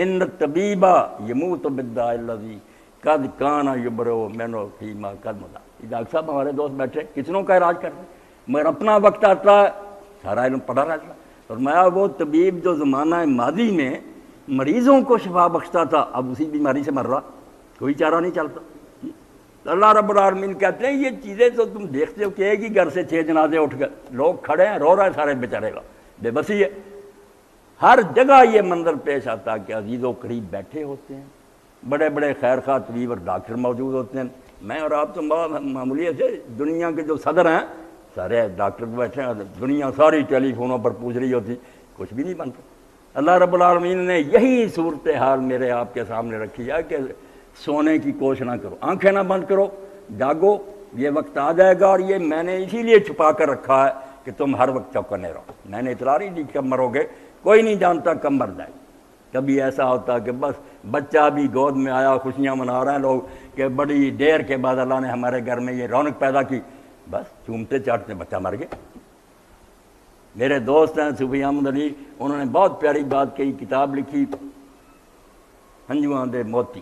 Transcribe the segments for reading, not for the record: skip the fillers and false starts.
ان طبیبا یموت بالداء الذی قد کان یبرؤ منہ فیما قد مضی. ڈاکٹر صاحب ہمارے دوست بیٹھے کتنوں کا علاج کرتے ہیں، مگر اپنا وقت آتا ہے سارا علم پڑھا رہتا ہے. فرمایا وہ طبیب جو زمانہ ماضی میں مریضوں کو شفا بخشتا تھا اب اسی بیماری سے مر رہا، کوئی چارہ نہیں چلتا. اللہ رب العالمین کہتے ہیں یہ چیزیں تو تم دیکھتے ہو کہ ایک ہی گھر سے 6 جنازے اٹھ گئے، لوگ کھڑے ہیں رو رہے ہیں سارے بیچارے کا، بے بسی ہے. ہر جگہ یہ منظر پیش آتا کہ عزیز و قریب بیٹھے ہوتے ہیں، بڑے بڑے خیر خواہ طبیب اور ڈاکٹر موجود ہوتے ہیں. میں اور آپ تو معمولی سے دنیا کے جو صدر ہیں سارے ڈاکٹر بیٹھے ہیں، دنیا ساری ٹیلی فونوں پر پوچھ رہی ہوتی، کچھ بھی نہیں بنتا. اللہ رب العالمین نے یہی صورتحال میرے آپ کے سامنے رکھی ہے کہ سونے کی کوشش نہ کرو، آنکھیں نہ بند کرو، جاگو، یہ وقت آ جائے گا. اور یہ میں نے اسی لیے چھپا کر رکھا ہے کہ تم ہر وقت چوکنے رہو. میں نے اطلاع نہیں دی کب مرو گے، کوئی نہیں جانتا کب مر جائے. کبھی ایسا ہوتا کہ بس بچہ بھی گود میں آیا، خوشیاں منا رہے ہیں لوگ کہ بڑی دیر کے بعد اللہ نے ہمارے گھر میں یہ رونق پیدا کی، بس چومتے چاٹتے بچہ مر گیا. میرے دوست ہیں صوفی احمد علی، انہوں نے بہت پیاری بات کہی، کتاب لکھی ہنجواں دے موتی.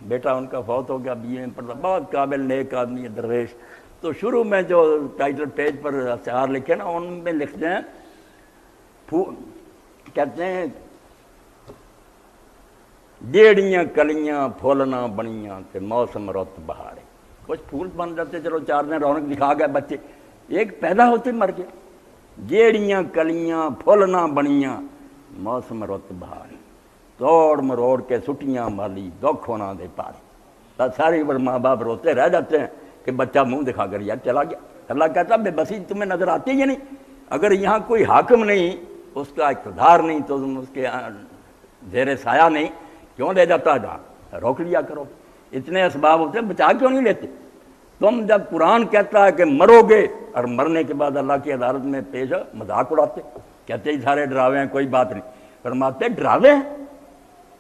بیٹا ان کا فوت ہو گیا، BA میں پڑھتا، بہت قابل نیک آدمی ہے، درویش. تو شروع میں جو ٹائٹل پیج پر اشعار لکھے نا ان میں لکھتے ہیں، کہتے ہیں ڈیڑیاں کلیاں پھولنا بنیاں کہ موسم رت بہارے. کچھ پھول بن جاتے، چلو 4 دن رونق دکھا گئے بچے، ایک پیدا ہوتے مر گیا. جیڑیاں کلیاں پھولنا بنیاں موسم رت بہارے، توڑ مروڑ کے سٹیاں مالی دکھ ہونا دے پارے. ساری عمر ماں باپ روتے رہ جاتے ہیں کہ بچہ منہ دکھا کر یار چلا گیا. اللہ کہتا بے بسی تمہیں نظر آتی ہے نہیں، اگر یہاں کوئی حاکم نہیں، اس کا اقتدار نہیں، تو تم اس کے زیر سایہ نہیں، کیوں لے جاتا جہاں؟ روک لیا کرو. اتنے اسباب ہوتے ہیں، بچا کیوں نہیں لیتے؟ تم جب قرآن کہتا ہے کہ مرو گے اور مرنے کے بعد اللہ کی عدالت میں پیش مذاق اڑاتے، کہتے ہی سارے ڈراوے ہیں، کوئی بات نہیں. فرماتے ڈراوے ہیں،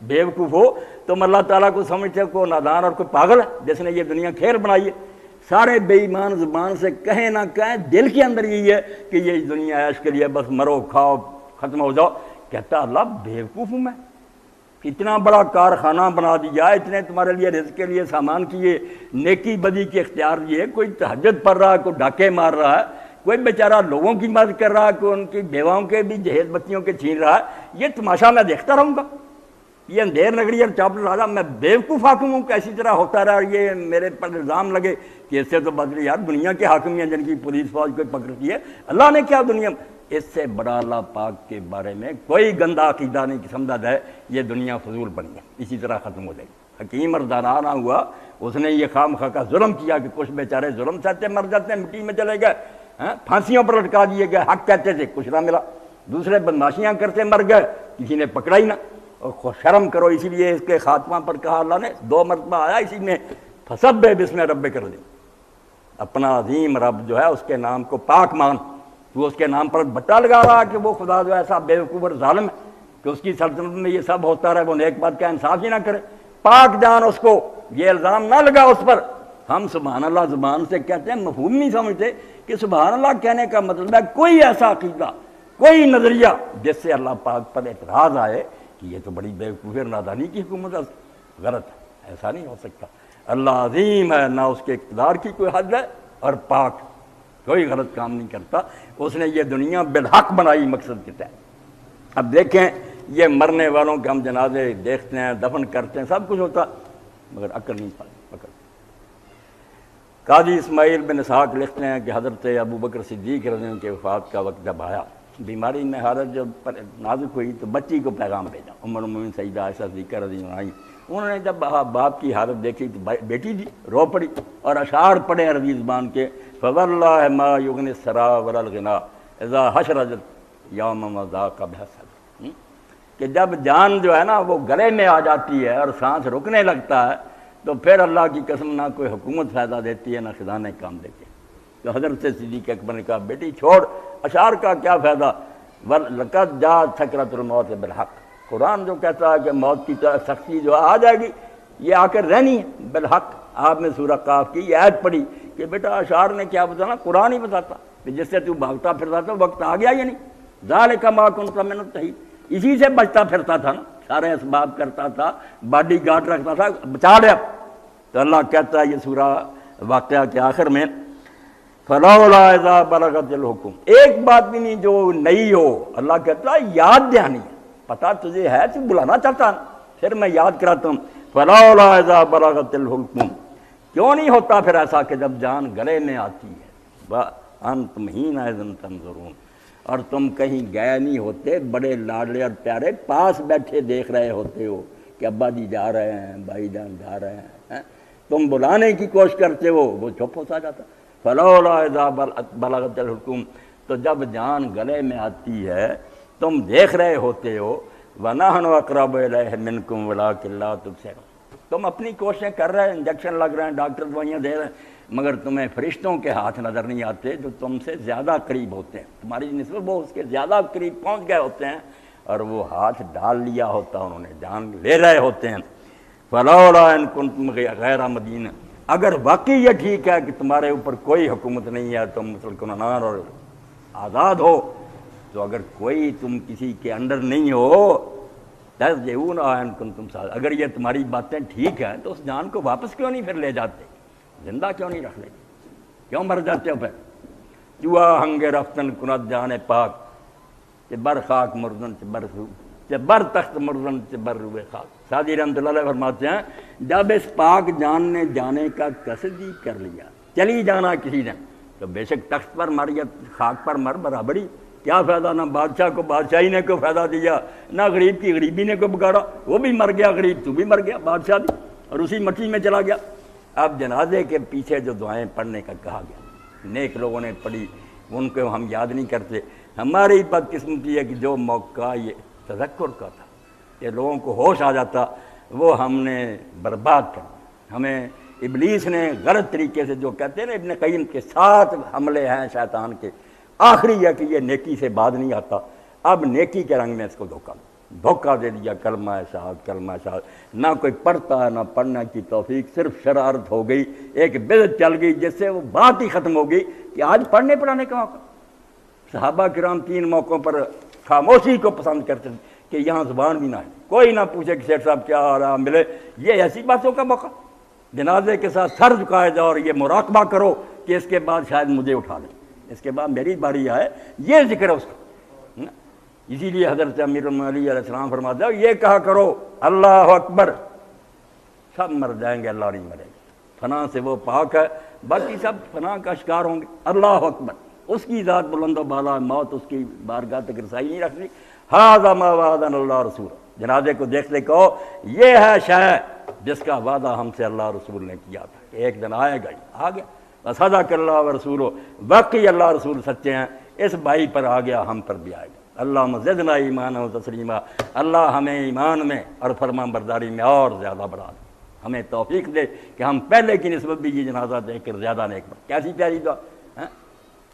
بیوقوف ہو تم اللہ تعالیٰ کو سمجھتے ہو کوئی نادان اور کوئی پاگل ہے جس نے یہ دنیا کھیل بنائی ہے. سارے بے ایمان زبان سے کہیں نہ کہیں، دل کے اندر یہی ہے کہ یہ دنیا عیش کے لیے بس مرو کھاؤ ختم ہو جاؤ. کہتا اللہ بیوقوف ہوں میں، اتنا بڑا کارخانہ بنا دیا، اتنے تمہارے لیے رزق کے لیے سامان کیے، نیکی بدی کے اختیار دیے، کوئی تہجد پڑھ رہا ہے، کوئی ڈاکے مار رہا ہے، کوئی بیچارہ لوگوں کی مدد کر رہا ہے، کوئی ان کی بیواؤں کے بھی جہیز بچیوں کے چھین رہا ہے. یہ تماشا میں دیکھتا رہوں گا، یہ اندھیر نگری اور چاپل راجا، میں بیوقوف حاکم ہوں کہ اسی طرح ہوتا رہا. اور یہ میرے پر الزام لگے کہ اس سے تو بدلی یار دنیا کے حاکم ہیں جن کی پولیس فوج کوئی پکڑتی ہے، اللہ نے کیا دنیا. اس سے بڑا اللہ پاک کے بارے میں کوئی گندا عقیدہ نہیں کہ سمجھا جائے یہ دنیا فضول بن گئی، اسی طرح ختم ہو جائے گی. حکیم اور دانا نہ ہوا، اس نے یہ خام خواہ کا ظلم کیا کہ کچھ بیچارے ظلم سہتے مر جاتے ہیں، مٹی میں چلے گئے، پھانسیوں پر لٹکا دیے گئے، حق کہتے تھے کچھ نہ ملا. دوسرے بدماشیاں کرتے مر گئے، کسی نے پکڑا ہی نہ. اور شرم کرو، اسی لیے اس کے خاتمہ پر کہا اللہ نے 2 مرتبہ آیا اسی میں، فسبح بسم ربک کر دی، اپنا عظیم رب جو ہے اس کے نام کو پاک مان. تو اس کے نام پر بٹا لگا رہا کہ وہ خدا جو ایسا بیوقوف اور ظالم ہے کہ اس کی سلطنت میں یہ سب ہوتا رہے، وہ نیک بات کا انصاف ہی نہ کرے. پاک جان اس کو، یہ الزام نہ لگا اس پر. ہم سبحان اللہ زبان سے کہتے ہیں، مفہوم نہیں سمجھتے کہ سبحان اللہ کہنے کا مطلب ہے کوئی ایسا عقیدہ، کوئی نظریہ جس سے اللہ پاک پر اعتراض آئے کہ یہ تو بڑی بیوقوفی اور نادانی کی حکومت ہے، غلط ہے، ایسا نہیں ہو سکتا. اللہ عظیم ہے، نہ اس کے اقتدار کی کوئی حد ہے، اور پاک، کوئی غلط کام نہیں کرتا. اس نے یہ دنیا بالحق بنائی مقصد کے تحت. اب دیکھیں یہ مرنے والوں کے ہم جنازے دیکھتے ہیں، دفن کرتے ہیں، سب کچھ ہوتا، مگر عقل نہیں پکڑ. قاضی اسماعیل بن اسحاق لکھتے ہیں کہ حضرت ابو بکر صدیق رضی اللہ عنہ کے وفات کا وقت جب آیا، بیماری میں حالت جب نازک ہوئی تو بچی کو پیغام بھیجا. ام المؤمنین سیدہ عائشہ صدیقہ رضی اللہ عنہا، انہوں نے جب باپ کی حالت دیکھی تو بیٹی دی رو پڑی اور اشعار پڑھے عربی زبان کے، فواللہ ما یغنی السرا ولا الغنا اذا حشرجت یوم ما ذاق بحسد، کہ جب جان جو ہے نا وہ گلے میں آ جاتی ہے اور سانس رکنے لگتا ہے تو پھر اللہ کی قسم نہ کوئی حکومت فائدہ دیتی ہے نہ خزانے کام دیتے ہیں. تو حضرت صدیق اکبر نے کہا بیٹی چھوڑ، اشعار کا کیا فائدہ، لقد جاءت سکرۃ الموت بالحق، قرآن جو کہتا ہے کہ موت کی سختی جو آ جائے گی یہ آ کر رہنی ہے بالحق. آپ نے سورہ قاف کی یہ آیت پڑھی کہ بیٹا اشعار نے کیا بتانا، قرآن ہی بتاتا کہ جس سے تو بھاگتا پھرتا تھا وقت آ گیا یا نہیں. ذالک ما کنت من التحید، اسی سے بچتا پھرتا تھا نا، سارے اسباب کرتا تھا، باڈی گارڈ رکھتا تھا، بچا لیا۔ تو اللہ کہتا ہے یہ سورہ واقعہ کے آخر میں فلولا اذا بلغت الحکم، ایک بات بھی نہیں جو نئی ہو، اللہ کہتا ہے یاد دہانی ہے، پتہ تجھے ہے، تو بلانا چاہتا ہے، پھر میں یاد کراتا ہوں۔ فلولا اذا بلغت الحکم، کیوں نہیں ہوتا پھر ایسا کہ جب جان گلے میں آتی ہے، وانتم حینئذ تنظرون، اور تم کہیں گئے نہیں ہوتے، بڑے لاڈلے اور پیارے پاس بیٹھے دیکھ رہے ہوتے ہو کہ ابا جی جا رہے ہیں، بھائی جان جا رہے ہیں، تم بلانے کی کوشش کرتے ہو، وہ چپ ہوتا جاتا۔ فلولا اذا بلغت الحکم، تو جب جان گلے میں آتی ہے تم دیکھ رہے ہوتے ہو، وَنَحْنُ أَقْرَبُ إِلَيْهِ مِنْكُمْ وَلَٰكِن لَا تُبْصِرُونَ، تم اپنی کوششیں کر رہے ہیں، انجیکشن لگ رہے ہیں، ڈاکٹر دوائیاں دے رہے ہیں، مگر تمہیں فرشتوں کے ہاتھ نظر نہیں آتے جو تم سے زیادہ قریب ہوتے ہیں، تمہاری نسبت وہ اس کے زیادہ قریب پہنچ گئے ہوتے ہیں، اور وہ ہاتھ ڈال لیا ہوتا، انہوں نے جان لے رہے ہوتے ہیں۔ فَلَوْلَا إِن كُنتُمْ غَيْرَ مَدِينٍ، اگر واقعی یہ ٹھیک ہے کہ تمہارے اوپر کوئی حکومت نہیں ہے، تم مسلمان اور آزاد ہو، تو اگر کوئی تم کسی کے انڈر نہیں ہو، ترجعونها إن كنتم صادقين، اگر یہ تمہاری باتیں ٹھیک ہیں تو اس جان کو واپس کیوں نہیں پھر لے جاتے، زندہ کیوں نہیں رکھ لیتے، کیوں مر جاتے ہو پھر؟ چوہا ہنگ رفتن کند جان پاک، کہ بر خاک مردن کہ بر تخت مردن کہ بر روئے خاک۔ سعدی رحمۃ اللہ علیہ فرماتے ہیں جب اس پاک جان نے جانے کا قصد ہی کر لیا، چلی جانا کسی نے، تو بے شک تخت پر مر یا خاک پر مر برابری، کیا فائدہ، نہ بادشاہ کو بادشاہی نے کوئی فائدہ دیا، نہ غریب کی غریبی نے کوئی بگاڑا، وہ بھی مر گیا غریب، تو بھی مر گیا بادشاہ بھی، اور اسی مٹی میں چلا گیا۔ اب جنازے کے پیچھے جو دعائیں پڑھنے کا کہا گیا، نیک لوگوں نے پڑھی، ان کو ہم یاد نہیں کرتے۔ ہماری بدقسمتی ہے کہ جو موقع یہ تذکر کا تھا، کہ لوگوں کو ہوش آ جاتا، وہ ہم نے برباد کر، ہمیں ابلیس نے غلط طریقے سے، جو کہتے ہیں نا ابن قیم کے 7 حملے ہیں شیطان کے، آخری ہے کہ یہ نیکی سے بعد نہیں آتا، اب نیکی کے رنگ میں اس کو دھوکہ دے دیا، کلمہ شہادت، نہ کوئی پڑھتا ہے، نہ پڑھنے کی توفیق، صرف شرارت ہو گئی، ایک بدعت چل گئی جس سے وہ بات ہی ختم ہو گئی کہ آج پڑھنے پڑھانے کا موقع۔ صحابہ کرام 3 موقعوں پر خاموشی کو پسند کرتے تھے کہ یہاں زبان بھی نہ ہے، کوئی نہ پوچھے کہ شیخ صاحب کیا آ رہا ملے، یہ ایسی باتوں کا موقع، جنازے کے ساتھ سر جھکائے جاؤ اور یہ مراقبہ کرو کہ اس کے بعد شاید مجھے اٹھا لیں، اس کے بعد میری باری آئے، یہ ذکر ہے اس کا۔ اسی لیے حضرت امیر المومنین علیہ السلام فرماتے ہیں یہ کہا کرو اللہ اکبر، سب مر جائیں گے، اللہ نہیں مرے گا، فنا سے وہ پاک ہے، باقی سب فنا کا شکار ہوں گے، اللہ اکبر، اس کی ذات بلند و بالا، موت اس کی بارگاہ تک رسائی نہیں رکھنی۔ ھذا ما وعدنا اللہ رسول، جنازے کو دیکھتے کہو یہ ہے شے جس کا وعدہ ہم سے اللہ رسول نے کیا تھا کہ ایک دن آئے گا، آ گیا، وصدق اللہ ورسولہ، واقعی اللہ رسول سچے ہیں، اس بھائی پر آ گیا، ہم پر بھی آئے گا۔ اللہم زدنا ایمانا و تسلیما، اللہ ہمیں ایمان میں اور فرمان برداری میں اور زیادہ بڑھا دے، ہمیں توفیق دے کہ ہم پہلے کی نسبت بھی یہ جنازہ دیکھ کر زیادہ نیک بن۔ کیسی پیاری دعا،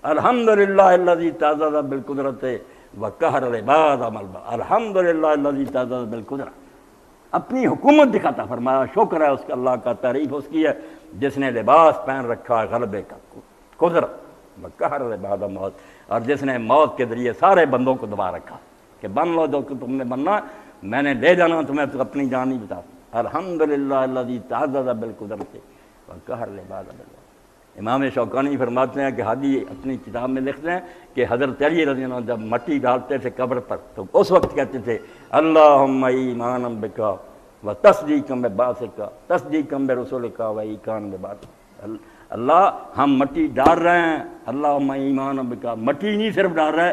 الحمدللہ الذی تعزز بالقدرت وقہر العباد ملبا، الحمدللہ الذی تعزز بالقدرت، اپنی حکومت دکھاتا، فرمایا شکر ہے اس کا، اللہ کا تعریف اس کی ہے جس نے لباس پہن رکھا ہے غلبے کا، قدرت، وقہر العباد موت، اور جس نے موت کے ذریعے سارے بندوں کو دبا رکھا کہ بن لو جو کہ تم نے بننا، میں نے لے جانا تمہیں، تو اپنی جان نہیں بتا۔ الحمدللہ الذی تعزز بالقدرت وقہر العباد بالموت۔ امام شوکانی فرماتے ہیں کہ حادی اپنی کتاب میں لکھتے ہیں کہ حضرت علی رضی اللہ عنہ جب مٹی ڈالتے تھے قبر پر تو اس وقت کہتے تھے اللہم ایمانا بکا و تصدیقا ببعثکا تصدیقا برسولکا و ایقانا ببعثکا، اللہ ہم مٹی ڈال رہے ہیں، اللہم ایمانا بکا، مٹی نہیں صرف ڈال رہے،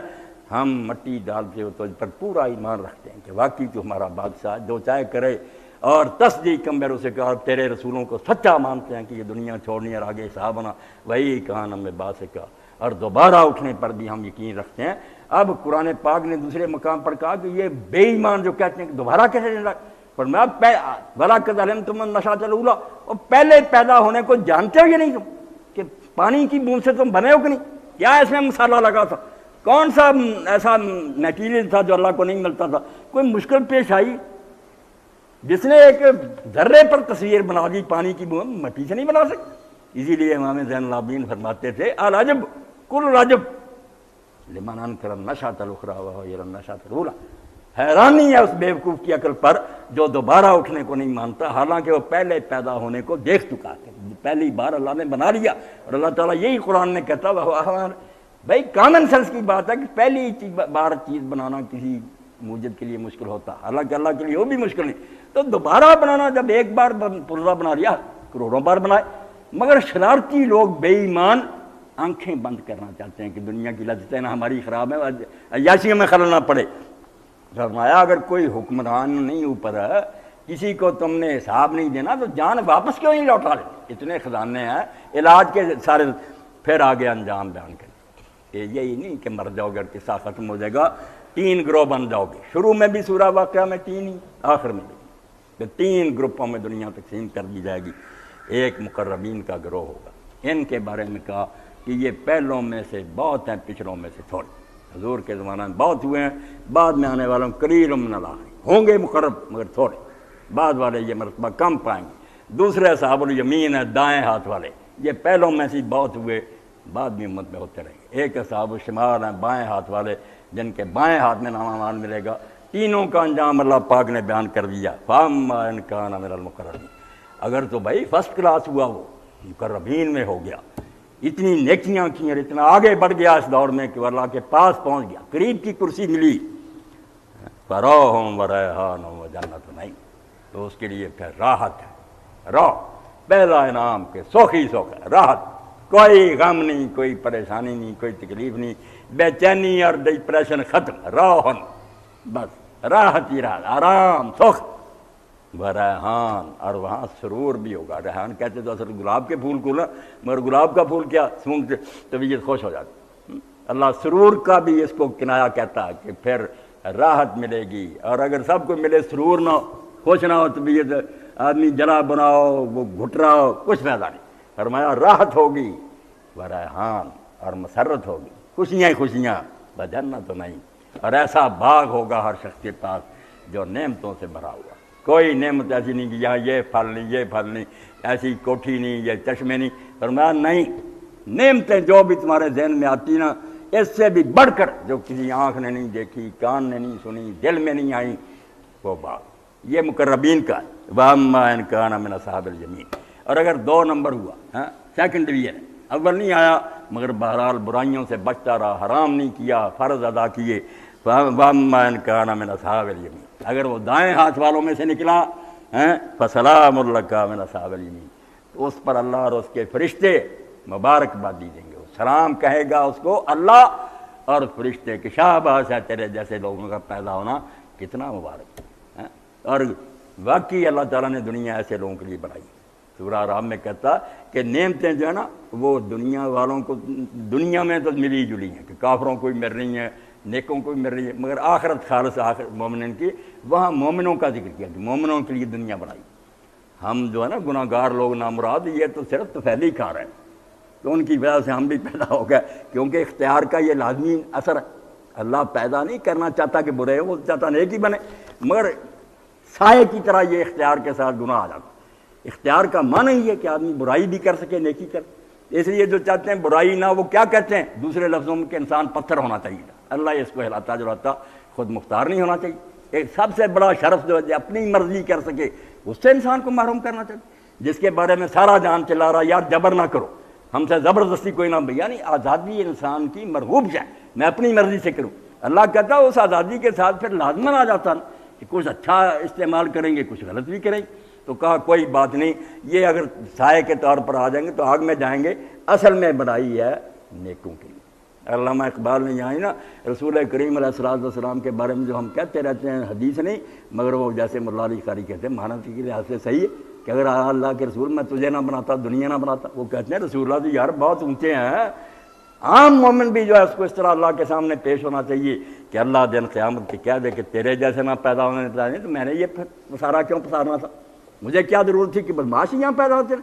ہم مٹی ڈالتے ہو تو اس پر پورا ایمان رکھتے ہیں کہ واقعی تو ہمارا بادشاہ جو چاہے کرے، اور تصدیق کمبر اسے کہا، تیرے رسولوں کو سچا مانتے ہیں کہ یہ دنیا چھوڑنی اور آگے حساب ہونا، وہی کہان ہمیں باس کا، اور دوبارہ اٹھنے پر بھی ہم یقین رکھتے ہیں۔ اب قرآن پاک نے دوسرے مقام پر کہا کہ یہ بے ایمان جو کہتے ہیں کہ دوبارہ کیسے زندہ، فرمایا وَلَقَدْ عَلِمْتُمُ النَّشْأَةَ الْأُولَىٰ، اور پہلے پیدا ہونے کو جانتے ہو یا نہیں تم کہ پانی کی بوند سے تم بنے ہو کہ نہیں، کیا اس میں مسالہ لگا تھا، کون سا ایسا میٹیریل تھا جو اللہ کو نہیں ملتا تھا، کوئی مشکل پیش آئی، جس نے ایک ذرے پر تصویر بنا دی پانی کی بوند، مٹی سے نہیں بنا سکتی۔ اسی لیے امام زین العابدین فرماتے تھے العجب کل العجب لمن انکر النشأۃ الاخری وهو یری النشأۃ الاولی، حیرانی ہے اس بیوقوف کی عقل پر جو دوبارہ اٹھنے کو نہیں مانتا، حالانکہ وہ پہلے پیدا ہونے کو دیکھ چکا ہے، پہلی بار اللہ نے بنا لیا۔ اور اللہ تعالیٰ یہی قرآن نے کہتا بھائی کامن سینس کی بات ہے کہ پہلی بار چیز بنانا کسی موجد کے لیے مشکل ہوتا، حالانکہ اللہ کے لیے وہ بھی مشکل نہیں، تو دوبارہ بنانا جب ایک بار پرزہ بنا لیا کروڑوں بار بنائے۔ مگر شرارتی لوگ بے ایمان آنکھیں بند کرنا چاہتے ہیں کہ دنیا کی لذتیں نہ ہماری خراب ہیں، عیاشیوں میں خلل نہ پڑے۔ فرمایا اگر کوئی حکمران نہیں اوپر ہے، کسی کو تم نے حساب نہیں دینا تو جان واپس کیوں نہیں لوٹا لے؟ اتنے خزانے ہیں علاج کے سارے، پھر آگے انجام بیان کریں۔ یہی نہیں کہ مر جاؤ گے قصہ ختم ہو جائے گا، 3 گروہ بن جاؤ گے۔ شروع میں بھی سورہ واقعہ میں 3 ہی، آخر میں بھی 3 گروپوں میں دنیا تقسیم کر دی جائے گی۔ ایک مقربین کا گروہ ہوگا، ان کے بارے میں کہا کہ یہ پہلوں میں سے بہت ہیں، پچھلوں میں سے تھوڑے۔ حضور کے زمانہ میں بہت ہوئے ہیں، بعد میں آنے والوں قلیل من الآخرین، ہوں گے مقرب مگر تھوڑے، بعد والے یہ مرتبہ کم پائیں گے۔ دوسرے اصحاب الیمین ہے، دائیں ہاتھ والے، یہ پہلوں میں سے بہت ہوئے، بعد میں امت میں ہوتے رہیں گے۔ ایک اصحاب الشمال ہیں، بائیں ہاتھ والے، جن کے بائیں ہاتھ میں نام امان ملے گا۔ تینوں کا انجام اللہ پاک نے بیان کر دیا، فَأَمَّا إِنْ كَانَ مِنَ الْمُقَرَّبِينَ، اگر تو بھائی فرسٹ کلاس ہوا وہ مقربین میں ہو گیا، اتنی نیکیاں کی اور اتنا آگے بڑھ گیا اس دور میں کہ وہ اللہ کے پاس پہنچ گیا، قریب کی کرسی ملی، فَرَوْحٌ وَرَيْحَانٌ وَجَنَّتُ نَعِيمٍ، تو اس کے لیے پھر راحت ہے، پہلا انعام کے سوکھ ہی سوکھ ہے، راحت، کوئی غم نہیں، کوئی پریشانی نہیں، کوئی تکلیف نہیں، بے چینی اور ڈپریشن ختم، روحن، بس راحت ہی راحت، آرام، سوکھ، ریحان، اور وہاں سرور بھی ہوگا۔ ریحان کہتے تو اصل گلاب کے پھول کو نا، مگر گلاب کا پھول کیا سونگتے طبیعت خوش ہو جاتی۔ اللہ سرور کا بھی اس کو کنایا کہتا ہے کہ پھر راحت ملے گی، اور اگر سب کو ملے سرور نہ ہو، خوش نہ ہو طبیعت، آدمی جلا بناؤ، وہ گھٹ رہا ہو، کچھ فائدہ نہیں۔ فرمایا راحت ہوگی، ریحان، اور مسرت ہوگی، خوشیاں ہی خوشیاں، بجنت تو نہیں، اور ایسا باغ ہوگا ہر شخص کے پاس جو نعمتوں سے بھرا ہوا، کوئی نعمت ایسی نہیں کہ یہاں یہ پھل نہیں، یہ پھل نہیں، ایسی کوٹھی نہیں، یہ چشمے نہیں۔ فرمایا نہیں، نعمتیں جو بھی تمہارے ذہن میں آتی نا، اس سے بھی بڑھ کر جو کسی آنکھ نے نہیں دیکھی، کان نے نہیں سنی، دل میں نہیں آئی، وہ بات یہ مقربین کا ہے۔ وَأَمَّا إِنْ كَانَ مِنْ أَصْحَابِ الْيَمِينِ، اور اگر 2 نمبر ہوا، سیکنڈ ڈویژن، اول نہیں آیا مگر بہرحال برائیوں سے بچتا رہا، حرام نہیں کیا، فرض ادا کیے، وَأَمَّا إِنْ كَانَ مِنْ أَصْحَابِ الْيَمِينِ، اگر وہ دائیں ہاتھ والوں میں سے نکلا، فَسَلَامٌ لَكَ مِنْ أَصْحَابِ الْيَمِينِ، تو اس پر اللہ اور اس کے فرشتے مبارکبادی دیں گے، وہ سلام کہے گا اس کو اللہ اور فرشتے کہ شاباش ہے تیرے جیسے لوگوں کا پیدا ہونا، کتنا مبارک ہے۔ اور واقعی اللہ تعالیٰ نے دنیا ایسے لوگوں کے لیے بنائی۔ سورہ اعراف میں کہتا کہ نعمتیں جو ہے نا وہ دنیا والوں کو دنیا میں تو ملی جلی ہیں، کہ کافروں کو بھی مل رہی ہیں، نیکوں کو بھی مل رہی ہے، مگر آخرت خالص آخر مومنین کی، وہاں مومنوں کا ذکر کیا کہ مومنوں کے لیے دنیا بنائی۔ ہم جو ہے نا گناہ گار لوگ نامراد، یہ تو صرف تفیلی کار ہیں، تو ان کی وجہ سے ہم بھی پیدا ہو گئے، کیونکہ اختیار کا یہ لازمی اثر ہے۔ اللہ پیدا نہیں کرنا چاہتا کہ برے ہو، وہ چاہتا نیک ہی بنے، مگر سائے کی طرح یہ اختیار کے ساتھ گناہ آ جاتا۔ اختیار کا معنی ہی ہے کہ آدمی برائی بھی کر سکے، نیکی کر، اس لیے جو چاہتے ہیں برائی نہ، وہ کیا کہتے ہیں دوسرے لفظوں میں کہ انسان پتھر ہونا چاہیے، اللہ اس کو ہلاتا جلاتا، خود مختار نہیں ہونا چاہیے۔ ایک سب سے بڑا شرف جو ہے اپنی مرضی کر سکے، اس سے انسان کو محروم کرنا چاہیے، جس کے بارے میں سارا جان چلا رہا یار جبر نہ کرو، ہم سے زبردستی کوئی نہ، یعنی آزادی انسان کی مرغوب ہے، میں اپنی مرضی سے کروں۔ اللہ کہتا ہے اس آزادی کے ساتھ پھر لازماً آ جاتا نا کہ کچھ اچھا استعمال کریں گے، کچھ غلط بھی کریں گے، تو کہا کوئی بات نہیں، یہ اگر سائے کے طور پر آ جائیں گے تو آگ میں جائیں گے، اصل میں بڑائی ہے نیکوں کے لیے۔ علامہ اقبال نے یہاں نا رسول کریم علیہ السلام کے بارے میں جو ہم کہتے رہتے ہیں، حدیث نہیں مگر وہ جیسے مولا علی قاری کہتے ہیں مانوتی کے لحاظ سے صحیح ہے کہ اگر اللہ کے رسول میں تجھے نہ بناتا دنیا نہ بناتا، وہ کہتے ہیں رسول اللہ تو یار بہت اونچے ہیں۔ عام مومن بھی جو ہے اس کو اس طرح اللہ کے سامنے پیش ہونا چاہیے کہ اللہ دن قیامت کے کہہ دے کہ تیرے جیسے نہ پیدا ہونے چاہیے تو میں نے یہ پسارا کیوں پسارنا تھا، مجھے کیا ضرورت تھی کہ بدماش یہاں پیدا ہوتے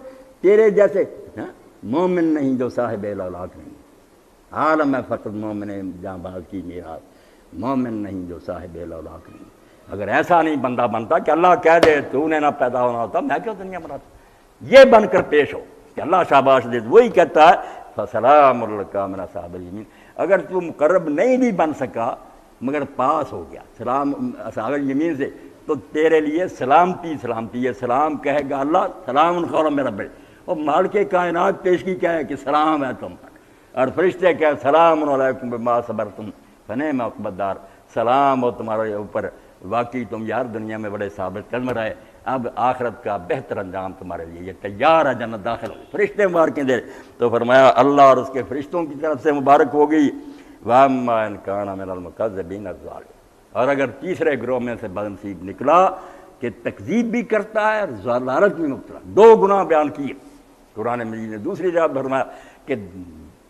تیرے جیسے۔ مومن نہیں جو صاحب الاولاق نہیں، عالم ہے فقط مومن جہاں باز کی میراث، مومن نہیں جو صاحب الاولاق نہیں۔ اگر ایسا نہیں بندہ بنتا کہ اللہ کہہ دے تو نے نہ پیدا ہونا ہوتا، میں کیوں دنیا بناتا، یہ بن کر پیش ہو کہ اللہ شاباش دے، وہی کہتا ہے فَسَلَامٌ لَكَ مِنْ أَصْحَابِ الْيَمِينِ۔ اگر تو مقرب نہیں بھی بن سکا مگر پاس ہو گیا سلام اصحاب الیمین سے، تو تیرے لیے سلامتی سلامتی ہے، سلام کہے گا اللہ سلام قولا من رب، اور مالک کائنات پیشگی کیا ہے کہ سلام ہے تم پر، اور فرشتے کیا سلام علیکم بما صبرتم فنعم عقبی الدار، سلام ہو تمہارے اوپر، واقعی تم یار دنیا میں بڑے ثابت قدم رہے، اب آخرت کا بہتر انجام تمہارے لیے، یہ تیار ہے جنت داخل ہو۔ فرشتے مبارکیں دے تو فرمایا اللہ اور اس کے فرشتوں کی طرف سے مبارک ہو گئی، وَأَمَّا إِن كَانَ مِنَ الْمُكَذِّبِينَ الضَّالِّينَ، اور اگر تیسرے گروہ میں سے بدنصیب نکلا کہ تکذیب بھی کرتا ہے اور ضلالت بھی مبتلا، دو گناہ بیان کیے قرآن مجید نے، دوسری جگہ فرمایا کہ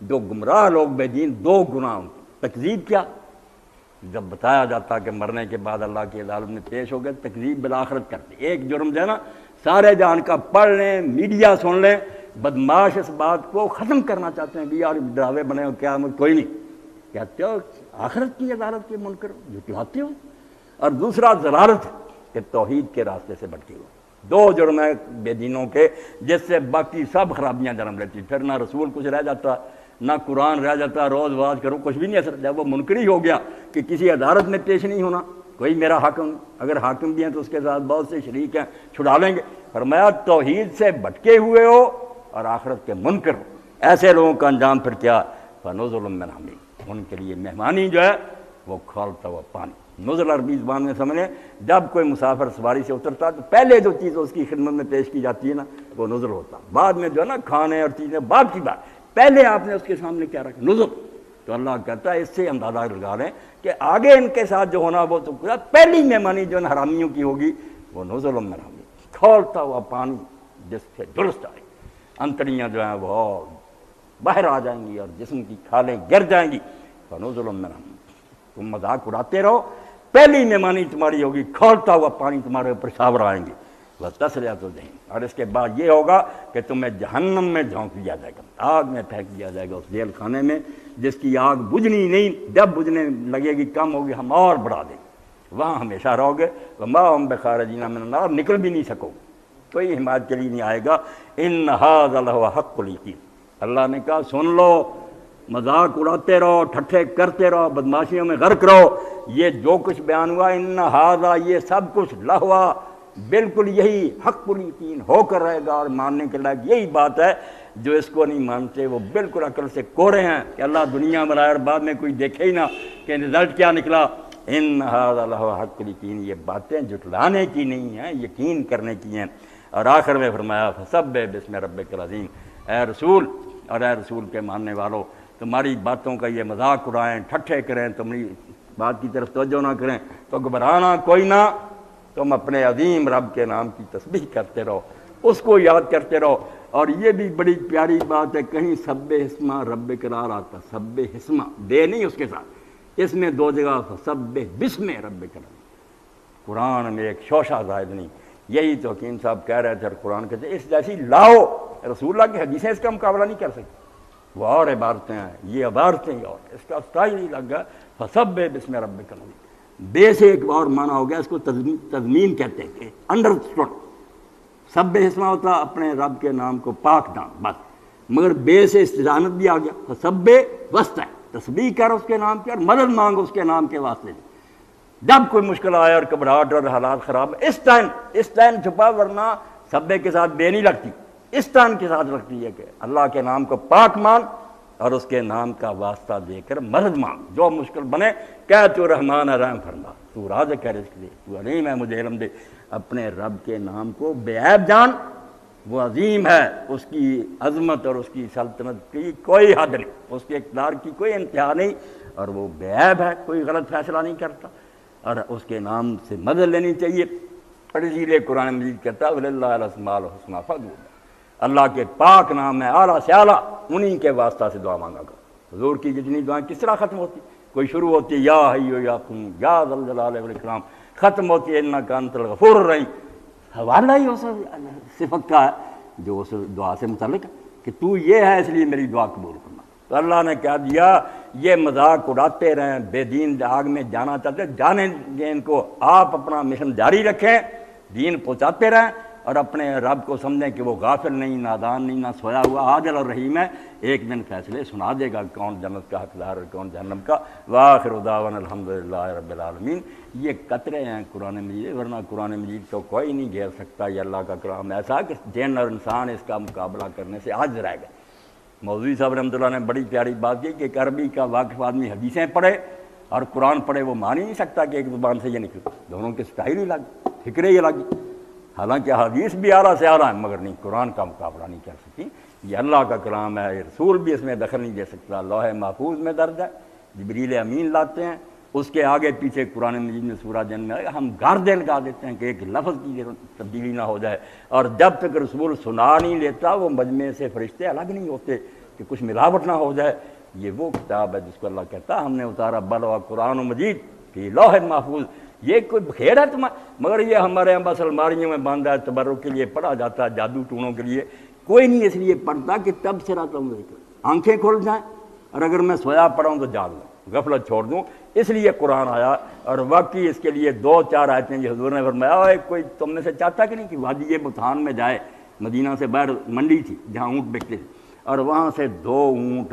جو گمراہ لوگ بے دین دو گناہ، تکذیب کیا، جب بتایا جاتا کہ مرنے کے بعد اللہ کی عدالت میں پیش ہو گئے، تکذیب بالآخرت کرتے، ایک جرم جو ہے نا سارے جان کا پڑھ لیں، میڈیا سن لیں، بدماش اس بات کو ختم کرنا چاہتے ہیں کہ یار ڈراوے بنے ہو کیا کوئی نہیں، کہتے ہو آخرت کی عدالت کے منکر جھٹلاتے ہو، اور دوسرا ضلالت کہ توحید کے راستے سے بھٹکے ہو، دو جرم ہیں بے دینوں کے جس سے باقی سب خرابیاں جنم لیتی، پھر نہ رسول کچھ رہ جاتا نہ قرآن رہ جاتا، روز واز کرو کچھ بھی نہیں اثر، جب وہ منکر ہی ہو گیا کہ کسی عدالت میں پیش نہیں ہونا، کوئی میرا حاکم، اگر حاکم بھی ہیں تو اس کے ساتھ بہت سے شریک ہیں چھڑا لیں گے، فرمایا توحید سے بھٹکے ہوئے ہو اور آخرت کے منکر ہو، ایسے لوگوں کا انجام پھر کیا، فنزل من حمیم، ان کے لیے مہمانی جو ہے وہ کھولتا ہوا پانی، نزل عربی زبان میں سمجھیں جب کوئی مسافر سواری سے اترتا تو پہلے جو چیز اس کی خدمت میں پیش کی جاتی ہے نا وہ نزل ہوتا، بعد میں جو ہے نا کھانے اور چیزیں بعد کی بات، پہلے آپ نے اس کے سامنے کیا رکھا، نزل، تو اللہ کہتا ہے اس سے اندازہ لگا لیں کہ آگے ان کے ساتھ جو ہونا وہ تو پہلی مہمانی جو حرامیوں کی ہوگی وہ نزل من حمیم، کھولتا ہوا پانی جس سے درست آئے، انتڑیاں جو ہیں وہ باہر آ جائیں گی اور جسم کی کھالیں گر جائیں گی، فنزل من حمیم، تم مذاق اڑاتے رہو، پہلی مہمانی تمہاری ہوگی کھولتا ہوا پانی تمہارے اوپر شاور آئیں گے، وَتَصْلِيَةُ الْجَحِيمِ، اور اس کے بعد یہ ہوگا کہ تمہیں جہنم میں جھونک دیا جائے گا، آگ میں پھینک دیا جائے گا، اس جیل خانے میں جس کی آگ بجھنی نہیں، جب بجھنے لگے گی کم ہوگی ہم اور بڑھا دیں گے، وہاں ہمیشہ رہو گے، وَمَا هُمْ بِخَارِجِينَ مِنَ النَّارِ، نکل بھی نہیں سکو، کوئی حمایت کے لیے نہیں آئے گا، إِنَّ هَذَا لَهُوَ حَقُّ الْيَقِينِ، اللہ نے کہا سن لو، مذاق اڑاتے رہو، ٹھٹھے کرتے رہو، بدماشیوں میں غرق رہو، یہ جو کچھ بیان ہوا ان ہاذا، یہ سب کچھ لہوا، بالکل یہی حق الیقین ہو کر رہے گا، اور ماننے کے لائق یہی بات ہے، جو اس کو نہیں مانتے وہ بالکل عقل سے کورے ہیں کہ اللہ دنیا بنائے اور بعد میں کوئی دیکھے ہی نہ کہ رزلٹ کیا نکلا، ان ہاذا لہوا حق الیقین، یہ باتیں جھٹلانے کی نہیں ہیں، یقین کرنے کی ہیں، اور آخر میں فرمایا فسبح بسم ربک العظیم، اے رسول اور اے رسول کے ماننے والوں، تمہاری باتوں کا یہ مذاق اڑائیں، ٹھٹھے کریں، تمہاری بات کی طرف توجہ نہ کریں تو گھبرانا کوئی نہ، تم اپنے عظیم رب کے نام کی تسبیح کرتے رہو، اس کو یاد کرتے رہو، اور یہ بھی بڑی پیاری بات ہے، کہیں سبح اسم ربک قرار آتا، سبح اسم بے نہیں اس کے ساتھ، اس میں دو جگہ سبح بسم ربک، قرآن میں ایک شوشہ زائد نہیں، یہی تو حکیم صاحب کہہ رہے تھے، قرآن کہتے ہیں اس جیسی لاؤ، رسول اللہ کی حدیثیں اس کا مقابلہ نہیں کر سکتی، وہ اور عبارتیں ہیں، یہ عبارتیں اور اس کا اسٹائل ہی لگ گیا، فسبح بسم ربک العظیم، بے سے ایک اور معنی ہو گیا، اس کو تضمین کہتے ہیں کہ انڈرسٹوڈ، سبح اسم ہوتا اپنے رب کے نام کو پاک نام بس، مگر بے سے استعانت بھی آ گیا، فسبح وسط ہے، تسبیح کر اس کے نام کی اور مدد مانگ اس کے نام کے واسطے، جب کوئی مشکل آئے اور گھبراہٹ اور حالات خراب، اس ٹائم چھپا، ورنہ سبح کے ساتھ بے نہیں لگتی، اس ٹائم کے ساتھ لگتی ہے کہ اللہ کے نام کو پاک مان اور اس کے نام کا واسطہ دے کر مدد مانگ، جو مشکل بنے کہہ تو رحمان ہے رحم فرما، تو رازق ہے رزق دے، تو علیم ہے مجھے علم دے، اپنے رب کے نام کو بے عیب جان، وہ عظیم ہے، اس کی عظمت اور اس کی سلطنت کی کوئی حد نہیں، اس کے اقتدار کی کوئی انتہا نہیں، اور وہ بے عیب ہے، کوئی غلط فیصلہ نہیں کرتا، اور اس کے نام سے مدد لینی چاہیے، اور اسی لیے قرآن مجید کہتا ہے وَلِلَّهِ الْأَسْمَاءُ الْحُسْنَىٰ فَادْعُوهُ بِهَا، اللہ کے پاک نام ہے اعلیٰ سے اعلیٰ، انہی کے واسطہ سے دعا مانگا کرو۔ حضور کی جتنی دعائیں کس طرح ختم ہوتی، کوئی شروع ہوتی ہے یا حی یا قیوم یا ذا الجلال والاکرام، ختم ہوتی ہے انک انت الغفور الرحیم، حوالہ ہی اس صفت کا ہے جو اس دعا سے متعلق ہے کہ تو یہ ہے اس لیے میری دعا قبول کرنا۔ تو اللہ نے کہہ دیا یہ مذاق اڑاتے رہیں، بے دین آگ میں جانا چاہتے جانے دیں ان کو، آپ اپنا مشن جاری رکھیں، دین پہنچاتے رہیں، اور اپنے رب کو سمجھیں کہ وہ غافل نہیں، نادان نہیں، نہ سویا ہوا، عادل اور رحیم ہے، ایک دن فیصلے سنا دے گا کون جنت کا حقدار اور کون جہنم کا۔ وآخر دعوانا الحمدللہ رب العالمین۔ یہ قطرے ہیں قرآن مجید، ورنہ قرآن مجید کو کوئی نہیں گھیر سکتا۔ یہ اللہ کا کلام ایسا کہ جن اور انسان اس کا مقابلہ کرنے سے عاجز رہ گئے۔ مولوی صاحب رحمۃ اللہ نے بڑی پیاری بات کی کہ ایک عربی کا واقف آدمی حدیثیں پڑھے اور قرآن پڑھے، وہ مان ہی نہیں سکتا کہ ایک زبان سے یہ نکلے، دونوں کی سٹائل ہی الگ، فکریں ہی الگ۔ حالانکہ حدیث بھی اعلیٰ سے اعلیٰ ہے، مگر نہیں، قرآن کا مقابلہ نہیں کر سکتی۔ یہ اللہ کا کلام ہے، رسول بھی اس میں دخل نہیں دے سکتا۔ لوح محفوظ میں درج ہے، جبریل امین لاتے ہیں، اس کے آگے پیچھے قرآن مجید میں سورہ جن میں ہم گاردیں لگا دیتے ہیں کہ ایک لفظ کی تبدیلی نہ ہو جائے، اور جب تک رسول سنا نہیں لیتا وہ مجمع سے فرشتے الگ نہیں ہوتے کہ کچھ ملاوٹ نہ ہو جائے۔ یہ وہ کتاب ہے جس کو اللہ کہتا ہے ہم نے اتارا بل و قرآن مجید فی لوح محفوظ۔ یہ کوئی بخیر ہے مگر یہ ہمارے یہاں بس الماریوں میں باندھا ہے، تبرک کے لیے پڑھا جاتا ہے، جادو ٹونوں کے لیے۔ کوئی نہیں اس لیے پڑھتا کہ تب سے رہتا ہوں، آنکھیں کھل جائیں، اور اگر میں سویا پڑھا ہوں تو جاگ لوں، غفلت چھوڑ دوں۔ اس لیے قرآن آیا، اور واقعی اس کے لیے 2-4 آیتیں جو حضور نے فرمایا، کوئی تم میں سے چاہتا کہ نہیں کہ وادی بطحان میں جائے، مدینہ سے باہر منڈی تھی جہاں اونٹ بکتے تھے، اور وہاں سے 2 اونٹ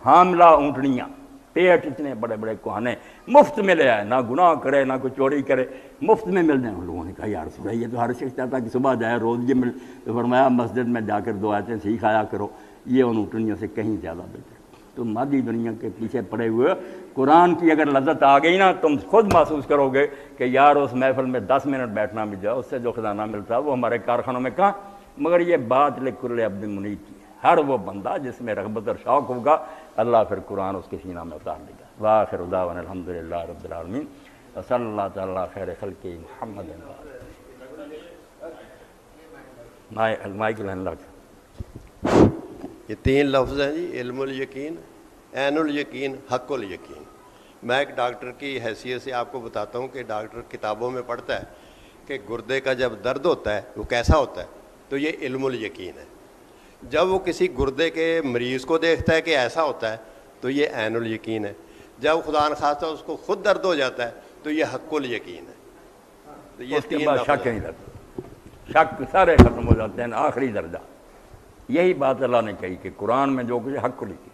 حاملہ اونٹنیاں، پیٹ اتنے بڑے بڑے کوہانے، مفت میں لے آئے، نہ گناہ کرے نہ کوئی چوری کرے، مفت میں مل جائیں۔ لوگوں نے کہا یا رسول اللہ، یہ تو ہر شخص چاہتا کہ صبح جائے روز یہ مل، تو فرمایا مسجد میں جا کر 2 آیتیں سیکھ آیا کرو، یہ ان اونٹنیوں سے کہیں زیادہ بہتر۔ تو مادی دنیا کے پیچھے پڑے ہوئے قرآن کی اگر لذت آ گئی نا، تم خود محسوس کرو گے کہ یار اس محفل میں 10 منٹ بیٹھنا بھی جاؤ، اس سے جو خزانہ ملتا ہے وہ ہمارے کارخانوں میں کہاں۔ مگر یہ بات لکل عبد منیب کی ہے، ہر وہ بندہ جس میں رغبت اور شوق ہوگا، اللہ پھر قرآن اس کے سینہ میں اتار دے گا۔ وآخر دعوانا الحمدللہ رب العالمین، وصلی اللہ تعالیٰ خیر خلق محمد۔ مائک اللہ۔ یہ 3 لفظ ہیں جی، علم الیقین، عین الیقین، حق الیقین۔ میں ایک ڈاکٹر کی حیثیت سے آپ کو بتاتا ہوں کہ ڈاکٹر کتابوں میں پڑھتا ہے کہ گردے کا جب درد ہوتا ہے وہ کیسا ہوتا ہے، تو یہ علم الیقین ہے۔ جب وہ کسی گردے کے مریض کو دیکھتا ہے کہ ایسا ہوتا ہے تو یہ عین الیقین ہے۔ جب خدا نخواستہ اس کو خود درد ہو جاتا ہے تو یہ حق الیقین ہے۔ تو یہ اس کے بعد شک نہیں رہتا، شک سارے ختم ہو جاتے ہیں، آخری درجہ۔ یہی بات اللہ نے کہی کہ قرآن میں جو کچھ حق لکھی